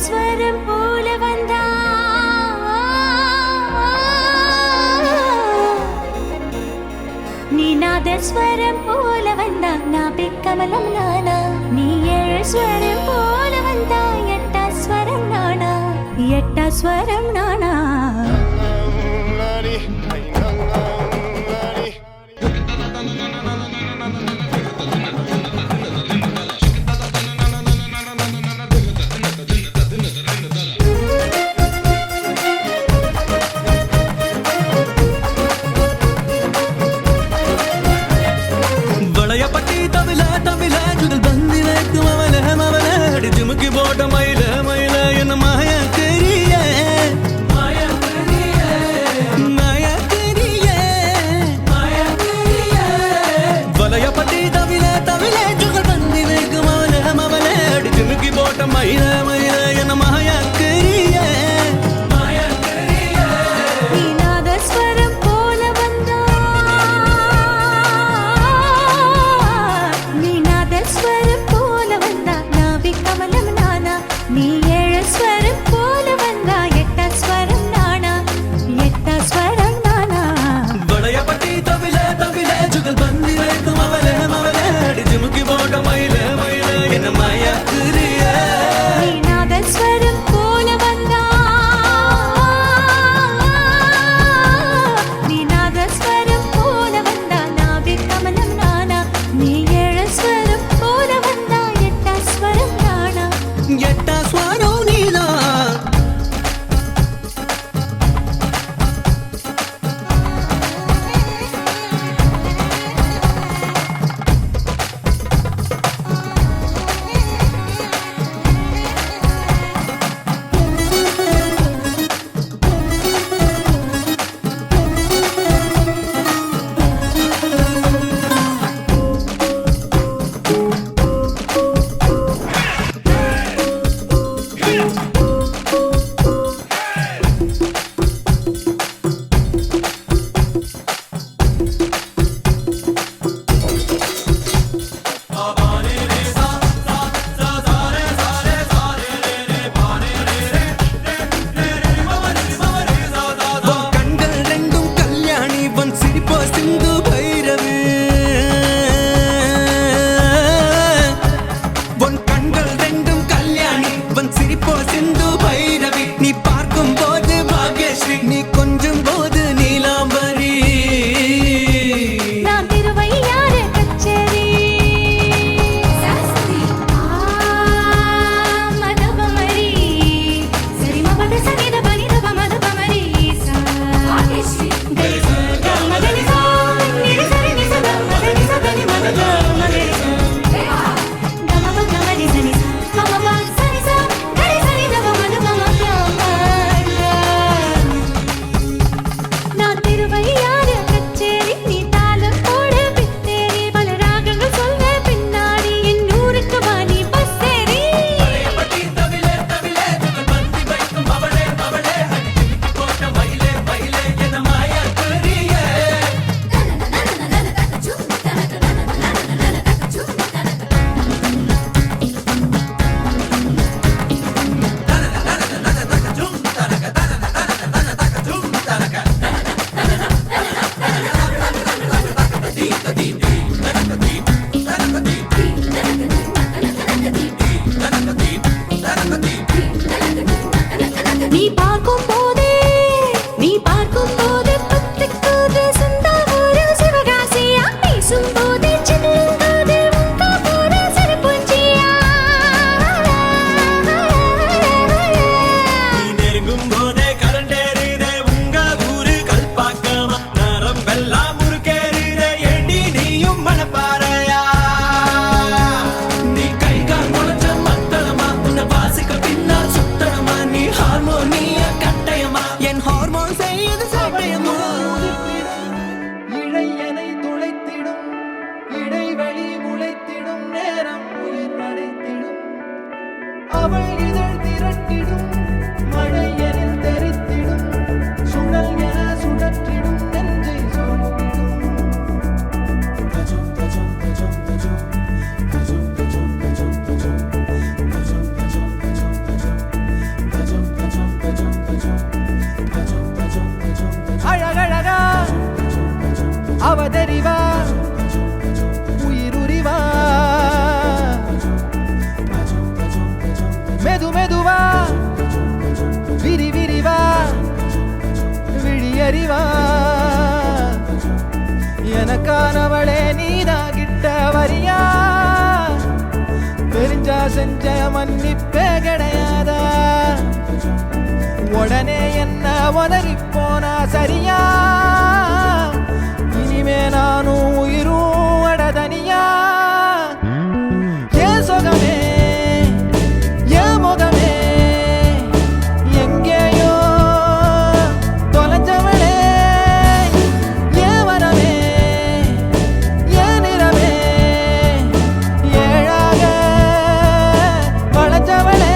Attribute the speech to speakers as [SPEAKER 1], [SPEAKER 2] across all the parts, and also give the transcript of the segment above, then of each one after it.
[SPEAKER 1] ஸ்வரம் போல வந்தா நீ நாதஸ்வரம் போல வந்தா நாபி கமலம் நானா நீ ஏழு ஸ்வரம் போல வந்தா எட்டா ஸ்வரம் நானா எட்டா ஸ்வரம் நானா
[SPEAKER 2] உயிரானவளே நீதான் கிட்ட வரியா தெரிஞ்சா செஞ்ச மன்னிப்பே கிடையாதா உடனே என்ன உதறி போனா சரியா இனிமே நானும் உயிரும் அடதனியா ஏன் சுகமே ஏன் முகமே எங்கேயோ தொலைஞ்சவளே ஏன் வரவே ஏன் நிறமே ஏழாக வளைஞ்சவளே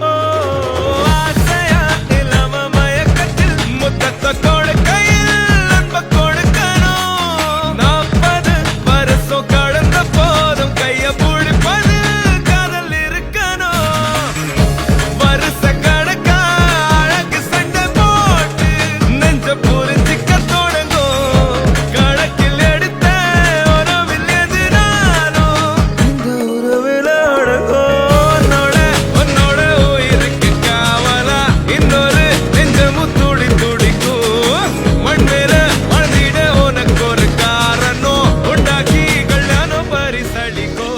[SPEAKER 2] ஓ ஆசையா நிலம மயக்கத்தில் முத்தத்தை கொடுக்கையில் அன்ப கொடுக்கணும் 40 வருஷம் கடந்த போதும் கைய பிடிப்பது காதல் இருக்கணும் வருஷ கணக்கா அழகு சண்டை போட்டு நெஞ்ச புரிஞ்சிக்க தொடங்கும் கணக்கில் எடுத்த உறவில் எதிராலும் இந்த உறவில் அடங்கும் உன்னோட உயிருக்கு காவலா இன்னொரு நெஞ்சமும் துடி துடிக்கும் மண் மேல வாழ்ந்திட உனக்கு ஒரு காரணம் உண்டாக்கி கல்யாணம் பரிசளிக்கோ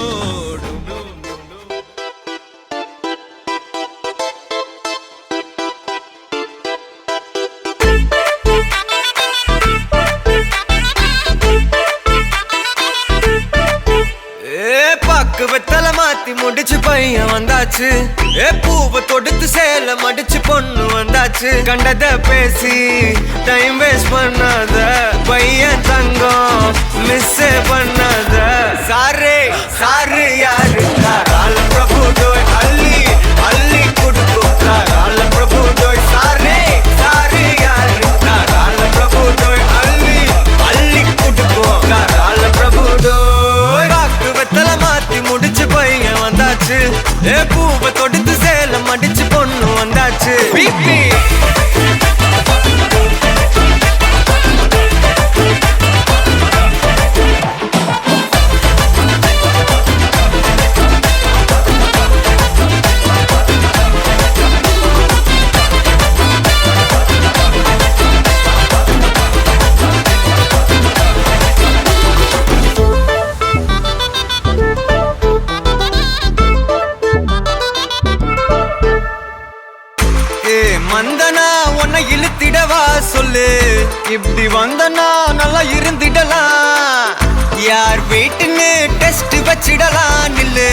[SPEAKER 2] பாக்கு வெத்தல மாத்தி முடிச்சு பையன் வந்தாச்சு பூவை தொடுத்து சேல மடிச்சு பொண்ணு வந்தாச்சு கண்டத பேசி டைம் வேஸ்ட் பண்ணாத பையன் தங்கம் மிஸ் பண்ணாத சாரே சாரு யாரு கால பிரபு டோய் அள்ளி அள்ளி குடுக்கும் கால பிரபு டோய் சாரே சாரு யாரு கால பிரபு டோய் அள்ளி அள்ளி குடுக்கும் கால பிரபு டோய் பாக்கு வெத்தல மாத்தி முடிச்சு பையன் வந்தாச்சு பூவை தொடுத்து சேல மடிச்சு பொண்ணு வந்தாச்சு பிபி மந்தனா உன்னை இழுத்திடவா சொல்லு இப்படி வந்தனா நல்லா இருந்திடலாம் யார் வீட்டுன்னு டெஸ்ட் வச்சிடலாம் நில்லு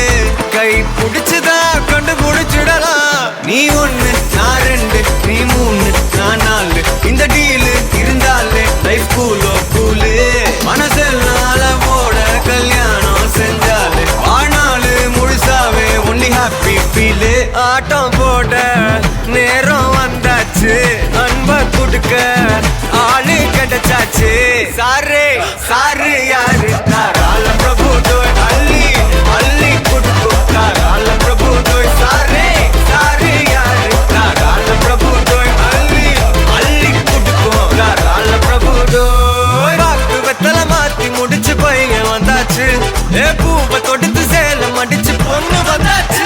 [SPEAKER 2] கை புடிச்சுதா கொண்டு முடிச்சிடலாம் நீ 1 நான் 2 நீ 3 நான் 4 இந்த டீலு இருந்தாலே லைஃப் கூலு மனசெல்லாம் போட கல்யாணம் செஞ்சாலே ஆனாலு முழுசாவே ஒன்லி ஹாப்பி ஃபீல் ஆட்டம் போட நேரம் வந்தாச்சு அன்ப கொடுக்க ஆளு கிடைச்சாச்சு சாரே சாரு யாரு கால பிரபு டோய் அள்ளி அள்ளி குடுக்கும் கால பிரபு டோய் சாரே சாரு யாரு கால பிரபு டோய் அள்ளி அள்ளி குடுக்கும் கால பிரபு டோய் பாக்கு வெத்தல மாத்தி முடிச்சு பையன் வந்தாச்சு பூவை தொடுத்து சேல மடிச்சு பொண்ணு வந்தாச்சு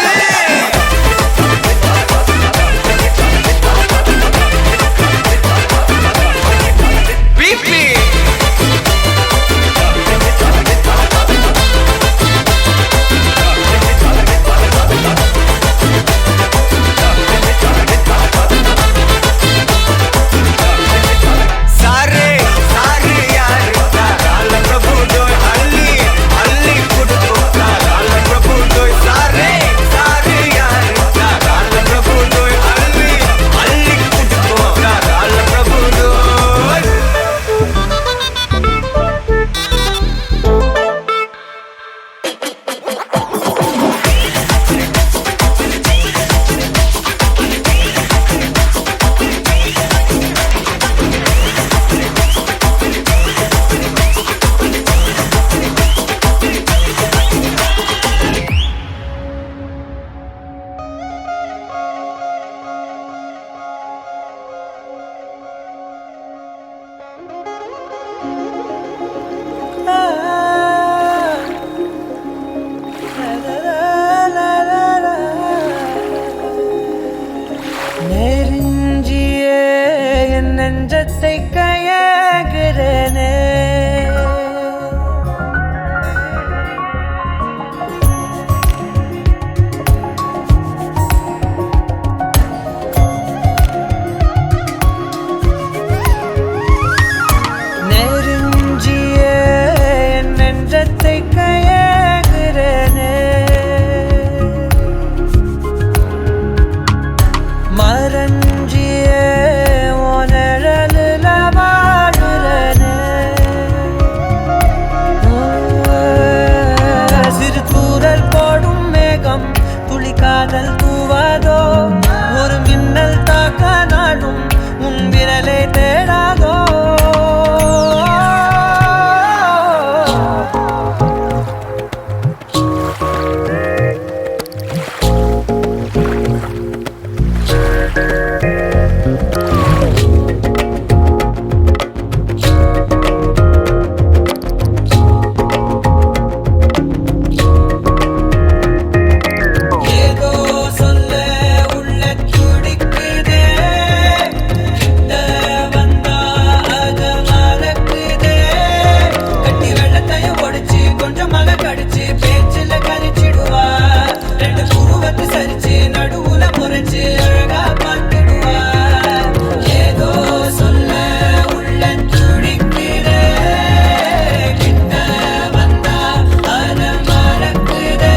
[SPEAKER 2] நெஞ்சத்தை கயகிறனே மரஞ்சியே உனழலுல வாழுறனே
[SPEAKER 3] முறைச்சு அழகா பார்த்துடுவா. ஏதோ சொல்ல உள்ள துடிக்குதே, கிட்ட வந்தா அத மறக்குதே.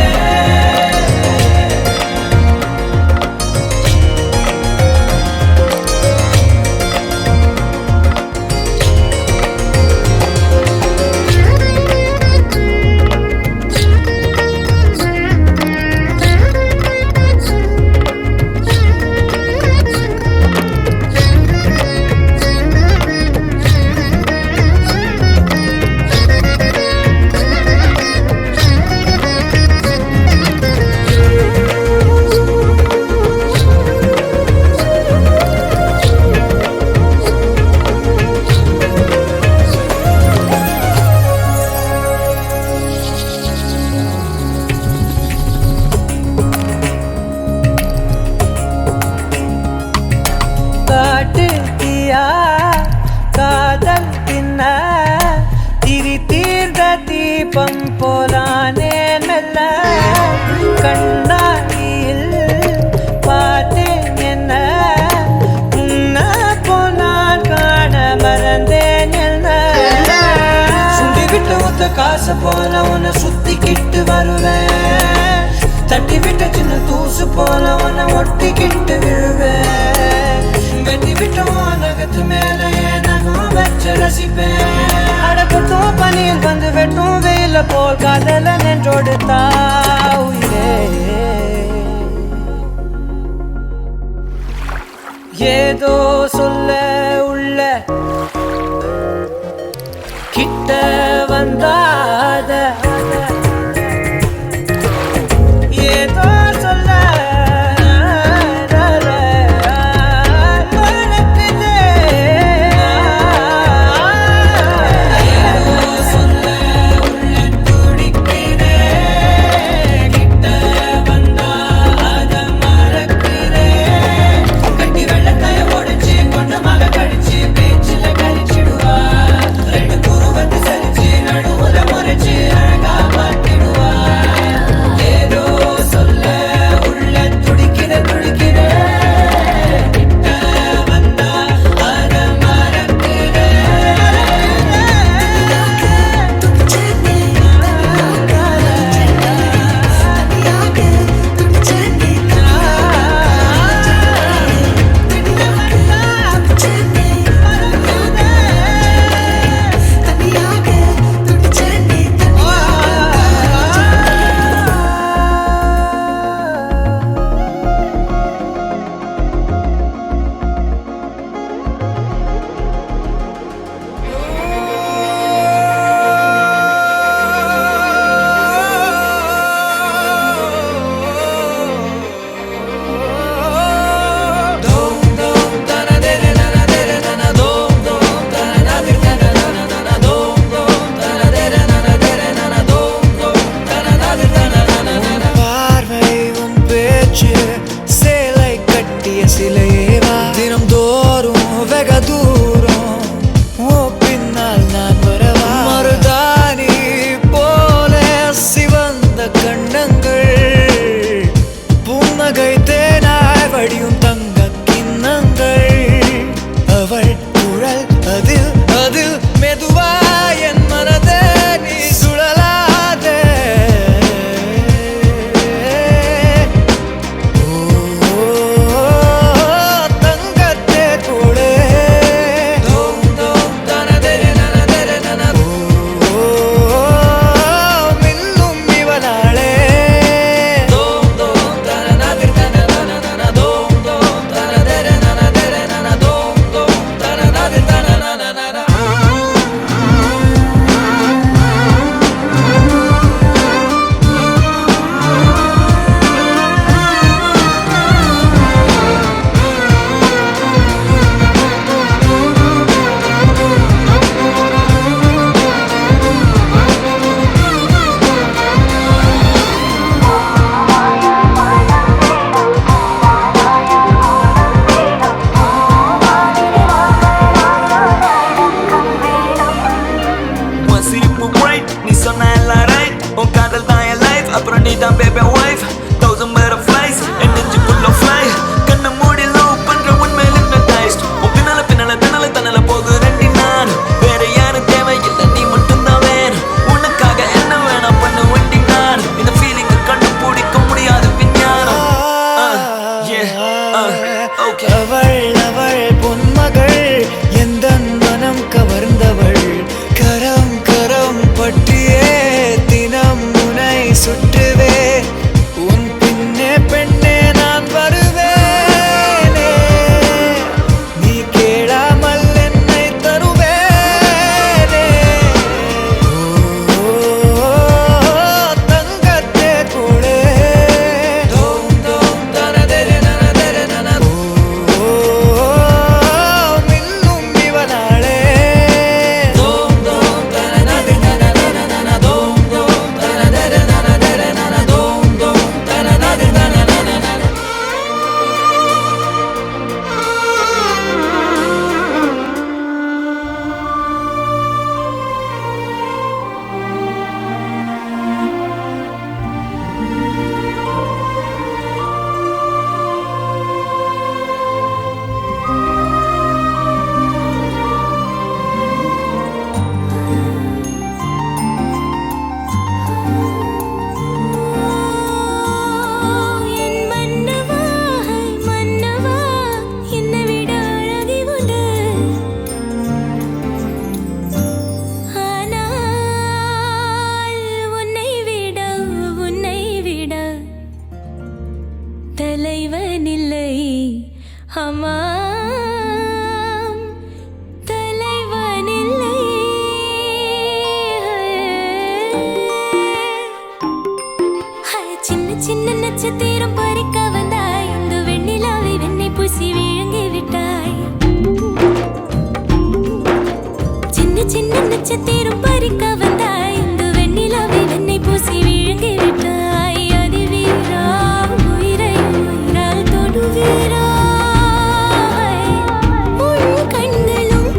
[SPEAKER 3] காட்டு தீயா காதல் பின்ன திரி தீர்ந்த தீபம் போலானே மெல்ல. கண்ணாடியில் பார்த்தேன் என்ன, உன்ன போனால் காண மறந்தேன் என்ன. சுண்டி விட்டு ஒத்த காசு போல உன்னை சுத்திக்கிட்டு வருவேன், தட்டி விட்ட சின்ன தூசு போல உன்னை ஒட்டிக்கிட்டு விழுவேன். வெட்டி விட்டோம் நகத்து மேல நகம் வச்சு ரசிப்பேன். அடக்கட்டும் பனியில் வந்து வெட்டும் வெயில போல் காதல நின்றோடு தாவுயிரே. ஏதோ சொல்ல உள்ள கிட்ட வந்தாத, ஏதோ சொல்ல அவள் அவள் பொன்மகள் எந்த மனம் கவர்ந்தவள் கரம் கரம் பற்றியே தினம் முனை சுற்றுவே உன் பின்னே பெண்ணே நான் வருவேனே நீ கேளாமல் என்னை தருவேனே தங்கத்தே கூடே தோம் தோம் தனதெரு நனதெரு நன மின்னும் இவனாளே தோம் தோம் தனதெரு நனதெரு நன தோம் தோம் தனதெரு நனதெரு நன தோம் தோம் தனதெரு நனதெரு நன
[SPEAKER 1] என் மன்னவா மன்னவா என்னை விட அழகி உண்டு ஆனால் உன்னை விட தலைவனில்லை ஆமாம் தலைவனில்லை சின்ன சின்ன நட்சத்திரம் பறிக்க வந்தாய் இந்த வெண்ணிலாவை வெண்ணை பூசி விழுங்கி விட்டாய் சின்ன சின்ன நட்சத்திரம் பறிக்க வந்தாய் இந்த வெண்ணிலாவை வெண்ணை பூசி விழுங்கி விட்டாய் அதிவீரா உயிரை உயிரால் தொடுவீரா உன் கண்களும்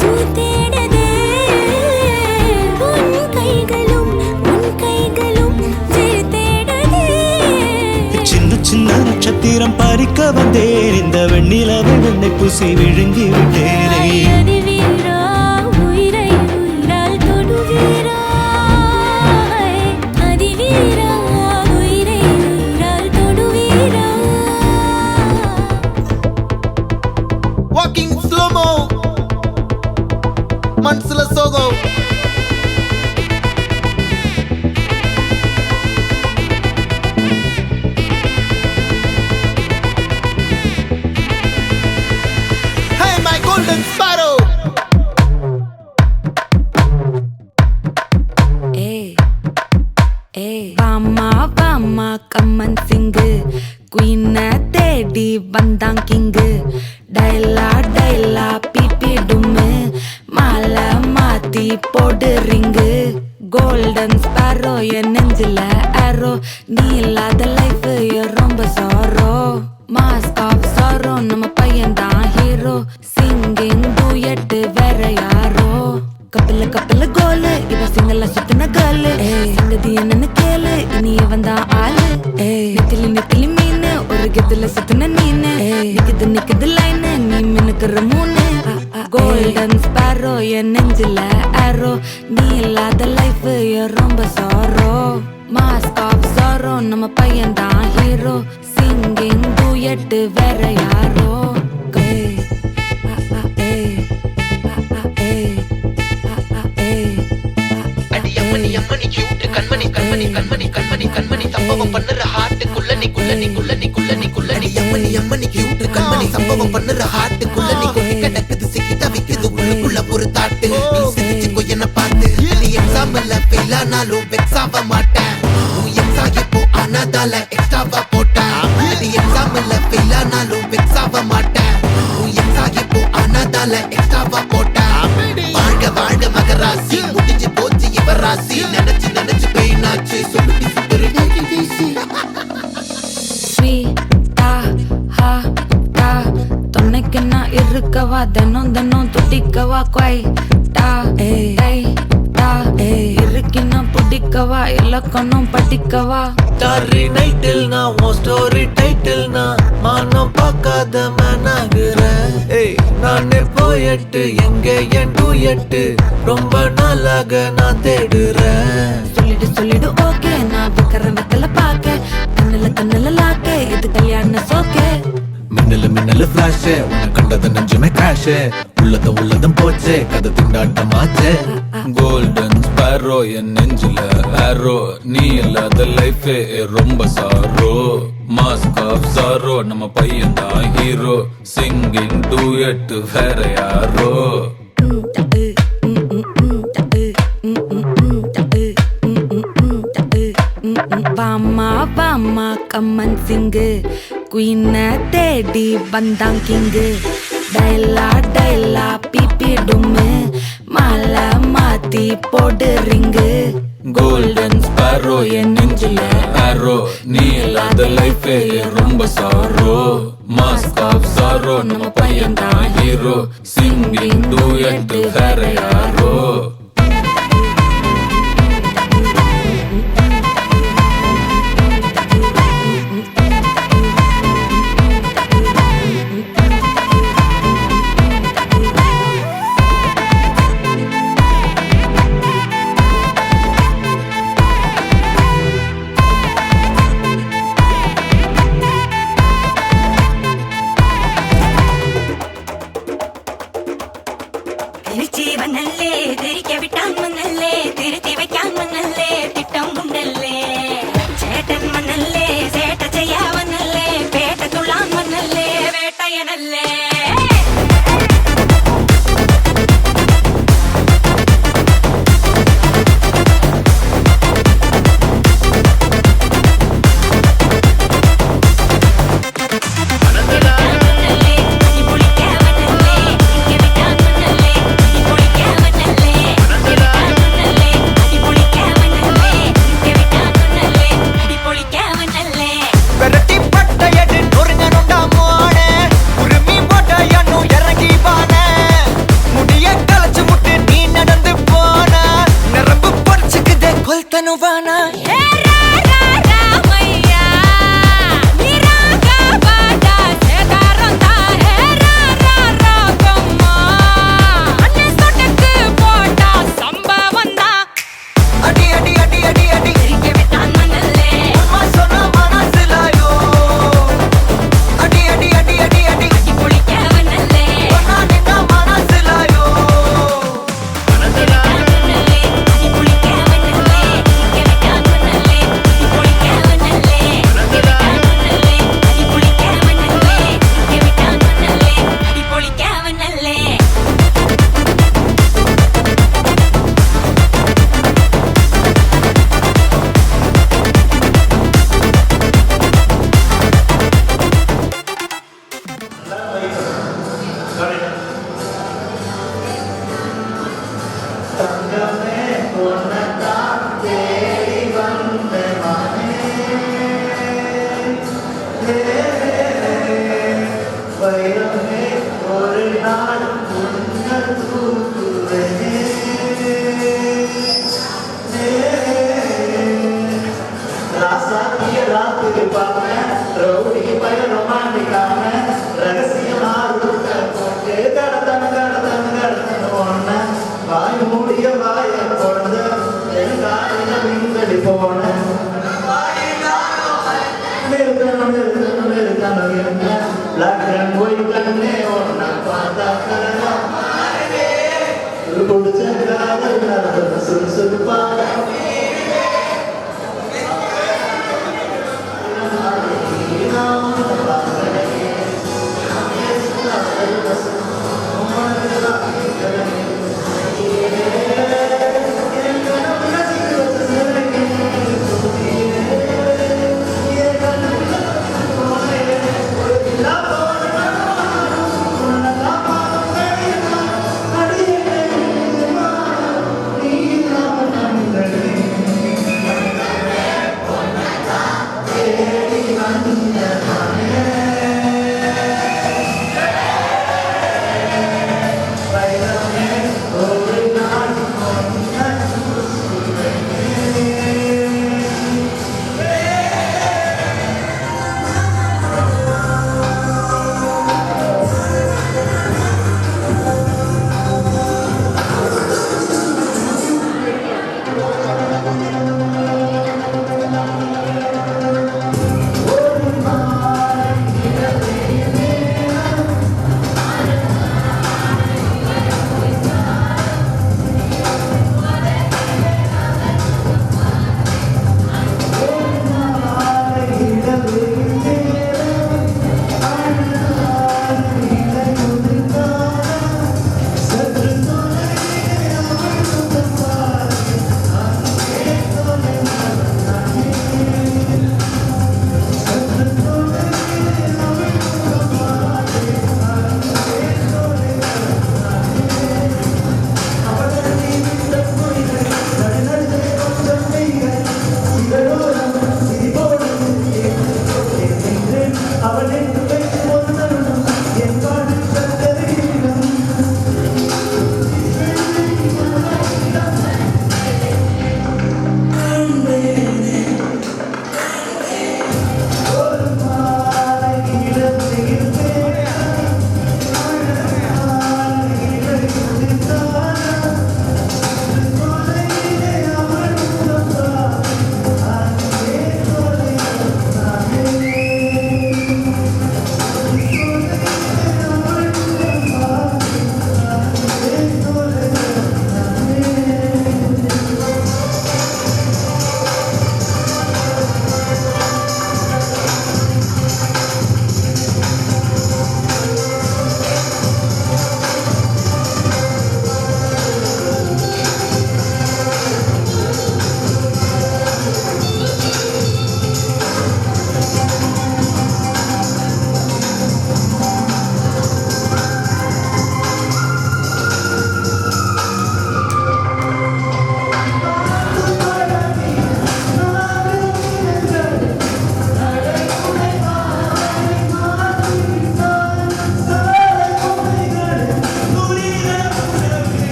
[SPEAKER 1] தூ தேடதே உன் கைகளும் விழி தேடதே
[SPEAKER 4] சின்ன சின்ன நட்சத்திரம் பறிக்க வந்தேன் இந்த வெண்ணிலவை வெண்ணை பூசி விழுங்கி விட்டேனே
[SPEAKER 1] அதிவீரா உயிரை உயிரால் தொடுவீரா அதிவீரா உயிரை உயிரால் தொடுவீரா
[SPEAKER 5] Walking slow-mo మనసుల సోగం Hey my golden sparrow
[SPEAKER 6] வாமா வாமா கம்மன் சிங்கு குயின தேடி வந்தான் கிங்கு டைலா டைலா பிபி டும்மு மாலை மாத்தி போடு ரிங்கு கோல்டன் ஸ்பாரோ என் நெஞ்சில ஆரோ நீ இல்லாத லைஃப் ரொம்ப சாரோ மாஸ்க் ஆஃப் சாரோ நம்ம பையன் தான் ஹீரோ சிங்கிங் டூயட் வேற யாரோ கப்பல கோலு இவ சிங்கல்ல சுத்தின கேளு சங்கதி என்னன்னு கேளு இனி இவன் தான் ஆளு நெத்திலி மீனு ஒரு கெத்துல சுத்தின நீனு நிக்குது லைனு நீ மினுக்குற மூணு கோல்டன் ஸ்பாரோ என் நெஞ்சில ஆரோ நீ இல்லாத லைஃப் ரொம்ப சாரோ மாஸ்க் ஆஃப் சாரோ நம்ம பையன் தான் ஹீரோ சிங்கிங் டூயட் வேற யாரோ
[SPEAKER 7] அடி அம்மனி கியூட் கண்மணி சம்பவம் பண்ணுற ஹார்ட்டுக்குள்ள நீ அம்மனி கியூட் கண்மணி சம்பவம் பண்ணுற ஹார்ட்டுக்குள்ள நீ கிடக்குது சிக்கி தவிக்குது உள்ளுக்குள்ள ஒரு தாட்டு நீ சிரிச்சுக்கோ என்ன பார்த்து நீ எக்ஸாம்ல ஃபெயில் ஆனாலும் வெக்ஸ் ஆக மாட்டேன் உன் எக்ஸாம் இப்போ ஆனதால எக்ஸ்ட்ராவா போட்டேன் நீ எக்ஸாம்ல ஃபெயில் ஆனாலும் வெக்ஸ் ஆக மாட்டேன் உன் எக்ஸாம் இப்போ ஆனதால எக்ஸ்ட்ராவா போட்டேன் வாழ்க மகராசி முடிஞ்சு போச்சு இவ ராசி நினைச்சு பெயினாச்சு சொல்லுடி சுத்தரு
[SPEAKER 6] தொன்னைக்கு நான் இருக்கவா தினம் துடிக்கவா குவாய் இருக்கினா பிடிக்கவா இலக்கணம் படிக்கவா
[SPEAKER 3] டாரி நைட்டில் நான் உன் ஸ்டோரி டைட்டில் நான் மானம் பார்க்காத மேன் ஆகுறேன் நானே போயட்டு எங்க என் டூயட்டு ரொம்ப நாளாக நான் தேடுறேன்
[SPEAKER 6] சொல்லிடு ஓகே நான் விக்கிற வெத்தல பாக்க கண்ணுல லாக்க இது கல்யாண சோக்கே
[SPEAKER 3] ஃபிளாஷ் உன்னை கண்டது நெஞ்சுமே கிராஷ் உள்ளதும் போச்சே கதை திண்டாட்டமாச்சே கோல்டன் ஸ்பேரோ என் நெஞ்சில ஆரோ நீ இல்லாத லைஃபே ரொம்ப சாரோ மாஸ்க் ஆஃப் சாரோ நம்ம பையன் தான் ஹீரோ சிங்கிங் டூயட் வேற யாரோ
[SPEAKER 6] வாமா வாமா கம்மன் சிங்கு குயின தேடி வந்தான் கிங்கு டைலா டைலா பிபி டும்மு மாலை மாத்தி போடு ரிங்கு
[SPEAKER 3] கோல்டன் ஸ்பேரோ என் நெஞ்சில ஆரோ நீ இல்லாத லைஃபே ரொம்ப சாரோ மாஸ்க் ஆஃப் சாரோ நம்ம பையன் தான் ஹீரோ சிங்கிங் டூயட் வேற யாரோ
[SPEAKER 1] തിരിച്ചു വന്നല്ലേ തിരികെ വിട്ടാൻ വന്നല്ലേ തിരുത്തി വയ്ക്കാൻ വന്നല്ലേ തിട്ടം കൊണ്ടല്ലേ ചേട്ടൻ വന്നല്ലേ ചേട്ട ചെയ്യാ വന്നല്ലേ പേട്ട തുള്ളാൻ വന്നല്ലേ വേട്ടയനല്ലേ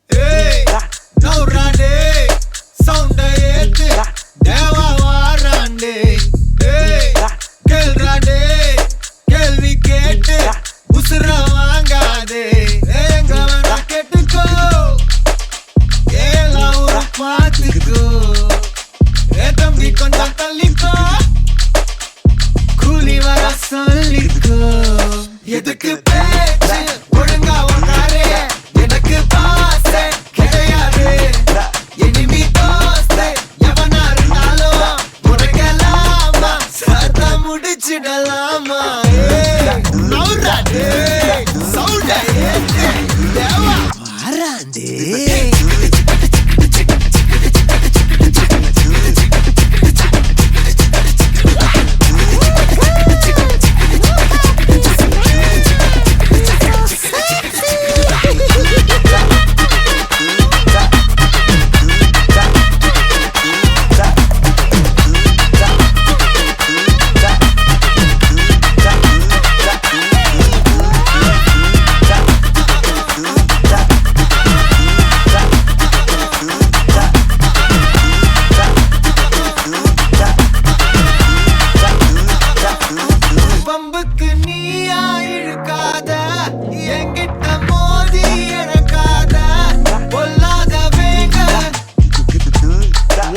[SPEAKER 5] Hey, நௌராண்டே சவுண்ட ஏத்து தேவா வாராண்டே ஏய் கேள்றாண்டே கேள்வி கேட்டு உசுர வாங்காதே எங்க வேணா கேட்டுக்கோ ஏலாம் ஒரு பாத்துக்கோ ஏ தம்பி கொஞ்சம் தள்ளிக்கோ கூலி வர சொல்லிக்கோ எதுக்கு பேச்சு ஒழுங்கா உக்காரே எனக்கு பாசே கிடையாது எனிமி தோஸ்தே எவனா இருந்தாலும் முறைக்கலாமா சத்தா முடிச்சிடலாமா நௌராண்டே சவுண்ட ஏத்து தேவா
[SPEAKER 3] வாராண்டே
[SPEAKER 5] பம்புக்கு நீயா இழுக்காத என்கிட்ட மோதி இழக்காத பொல்லாத வேங்க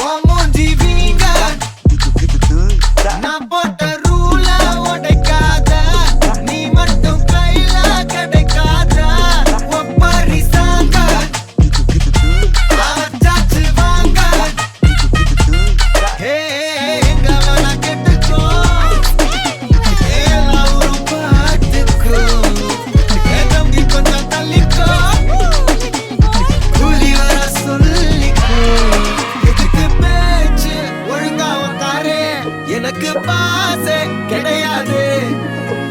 [SPEAKER 5] உன் மூஞ்சி வீங்க நான் போட்ட ரூல உடைக்காத நீ மட்டும் கையில கிடைக்காத ஒப்பாரி சாங்க சாச்சு வாங்க ஹே எங்க வேணா கேட்டுக்கோ ஏலாம் ஒரு பாட்டுக்கோ ஏ தம்பி கொஞ்சம் தள்ளிக்கோ கூலி வர சொல்லிக்கோ எதுக்கு பேச்சு ஒழுங்கா உக்காரே எனக்கு பாசே கிடையாது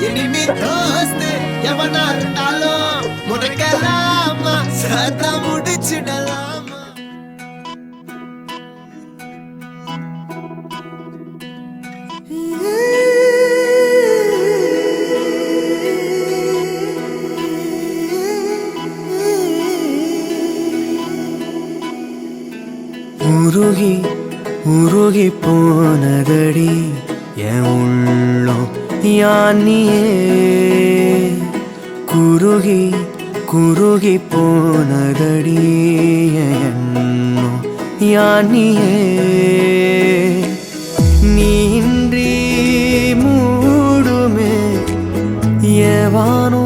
[SPEAKER 5] எனிமி தோஸ்து எவனா இருந்தாலும் முறைக்கலாமா சத்தா முடிச்சிடலாமா
[SPEAKER 3] உருகி உருகி போனதடி என் உள்ளம் யானியே குருகி குருகி போனதடி என் எண்ணம் யானியே நீன்றி மூடுமே ஏவானோ